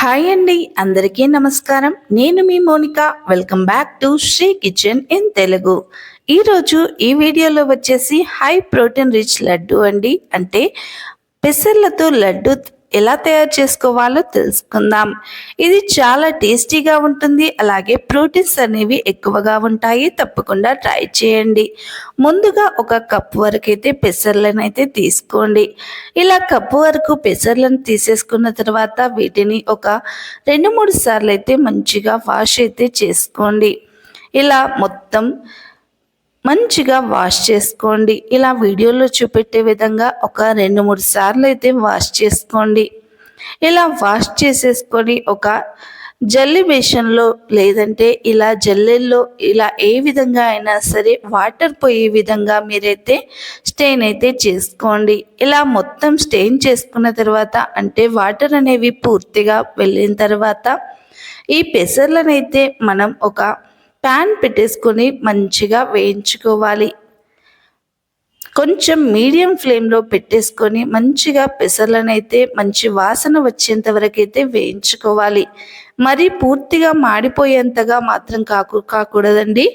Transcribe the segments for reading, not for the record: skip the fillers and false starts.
Hi అండి, అందరికీ నమస్కారం. నేను మీ Monika. Welcome back to Sri kitchen in Telugu. ఈరోజు ఈ వీడియోలో వచ్చేసి హై ప్రోటీన్ రిచ్ లడ్డు అండి. అంటే పెసర్లతో లడ్డు ఎలా తయారు చేసుకోవాలో తెలుసుకుందాం. ఇది చాలా టేస్టీగా ఉంటుంది, అలాగే ప్రోటీన్స్ అనేవి ఎక్కువగా ఉంటాయి. తప్పకుండా ట్రై చేయండి. ముందుగా ఒక కప్పు వరకు అయితే పెసర్లను అయితే తీసుకోండి. ఇలా కప్పు వరకు పెసర్లను తీసేసుకున్న తర్వాత వీటిని ఒక 2-3 సార్లు అయితే మంచిగా వాష్ అయితే చేసుకోండి. ఇలా మొత్తం మంచిగా వాష్ చేసుకోండి. ఇలా వీడియోలో చూపెట్టే విధంగా ఒక 2-3 సార్లు అయితే వాష్ చేసుకోండి. ఇలా వాష్ చేసేసుకొని ఒక జల్లి బేషన్లో లేదంటే ఇలా జల్లెల్లో ఇలా ఏ విధంగా అయినా సరే వాటర్ పోయే విధంగా మీరైతే స్టెయిన్ అయితే చేసుకోండి. ఇలా మొత్తం స్టెయిన్ చేసుకున్న తర్వాత అంటే వాటర్ అనేవి పూర్తిగా వెళ్ళిన తర్వాత ఈ పెసర్లనైతే మనం ఒక ప్యాన్ పెట్టేసుకొని మంచిగా వేయించుకోవాలి. కొంచెం మీడియం ఫ్లేమ్లో పెట్టేసుకొని మంచిగా పెసర్లనైతే మంచి వాసన వచ్చేంత వరకు అయితే వేయించుకోవాలి. మరి పూర్తిగా మాడిపోయేంతగా మాత్రం కాకూడదండి.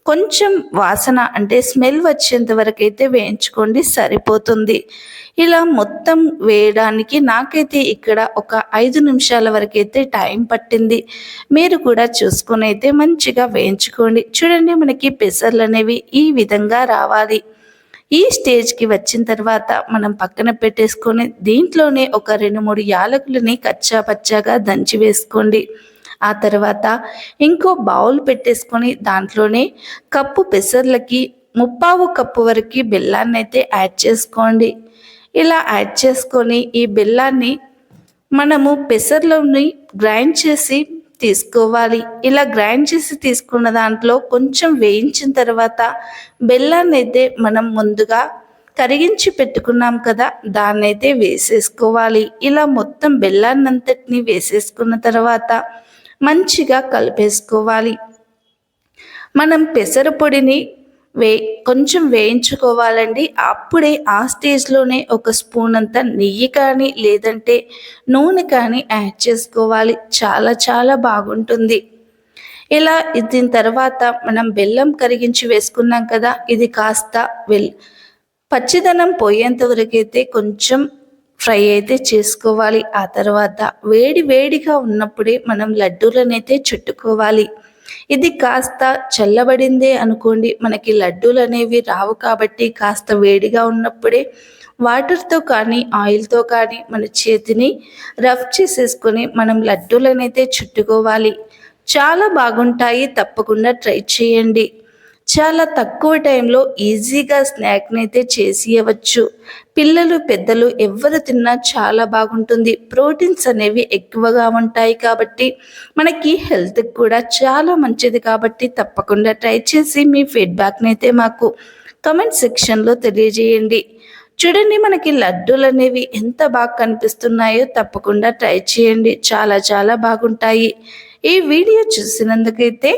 కొంచెం వాసన అంటే స్మెల్ వచ్చేంత వరకు అయితే వేయించుకోండి, సరిపోతుంది. ఇలా మొత్తం వేయడానికి నాకైతే ఇక్కడ ఒక 5 నిమిషాల వరకు అయితే టైం పట్టింది. మీరు కూడా చూసుకొని అయితే మంచిగా వేయించుకోండి. చూడండి, మనకి పెసర్లు అనేవి ఈ విధంగా రావాలి. ఈ స్టేజ్కి వచ్చిన తర్వాత మనం పక్కన పెట్టేసుకొని దీంట్లోనే ఒక 2-3 యాలకులని కచ్చా పచ్చాగా దంచి వేసుకోండి. ఆ తర్వాత ఇంకో బౌల్ పెట్టేసుకొని దాంట్లోనే కప్పు పెసర్లకి 3/4 కప్పు వరకు బెల్లాన్ని అయితే యాడ్ చేసుకోండి. ఇలా యాడ్ చేసుకొని ఈ బెల్లాన్ని మనము పెసర్లోని గ్రైండ్ చేసి తీసుకోవాలి. ఇలా గ్రైండ్ చేసి తీసుకున్న దాంట్లో కొంచెం వేయించిన తర్వాత బెల్లాన్ని అయితే మనం ముందుగా కరిగించి పెట్టుకున్నాం కదా, దాన్ని అయితే వేసేసుకోవాలి. ఇలా మొత్తం బెల్లాన్నంతటిని వేసేసుకున్న తర్వాత మంచిగా కలిపేసుకోవాలి. మనం పెసర పొడిని కొంచెం వేయించుకోవాలండి. అప్పుడే ఆ స్టేజ్లోనే ఒక స్పూన్ అంత నెయ్యి కానీ లేదంటే నూనె కానీ యాడ్ చేసుకోవాలి. చాలా చాలా బాగుంటుంది. ఇలా దీని తర్వాత మనం బెల్లం కరిగించి వేసుకున్నాం కదా, ఇది కాస్త పచ్చిదనం పోయేంత వరకు అయితే కొంచెం ఫ్రై అయితే చేసుకోవాలి. ఆ తర్వాత వేడిగా ఉన్నప్పుడే మనం లడ్డూలనైతే చుట్టుకోవాలి. ఇది కాస్త చల్లబడిందే అనుకోండి, మనకి లడ్డూలు అనేవి రావు. కాబట్టి కాస్త వేడిగా ఉన్నప్పుడే వాటర్తో కానీ ఆయిల్తో కానీ మన చేతిని రఫ్ చేసేసుకొని మనం లడ్డూలనైతే చుట్టుకోవాలి. చాలా బాగుంటాయి, తప్పకుండా ట్రై చేయండి. చాలా తక్కువ టైంలో ఈజీగా స్నాక్ని అయితే చేసి ఇవ్వచ్చు. పిల్లలు పెద్దలు ఎవరు తిన్నా చాలా బాగుంటుంది. ప్రోటీన్స్ అనేవి ఎక్కువగా ఉంటాయి కాబట్టి మనకి హెల్త్కి కూడా చాలా మంచిది. కాబట్టి తప్పకుండా ట్రై చేసి మీ ఫీడ్బ్యాక్ని అయితే మాకు కమెంట్ సెక్షన్లో తెలియజేయండి. చూడండి, మనకి లడ్డూలు అనేవి ఎంత బాగా కనిపిస్తున్నాయో. తప్పకుండా ట్రై చేయండి, చాలా చాలా బాగుంటాయి. ఈ వీడియో చూసినందుకైతే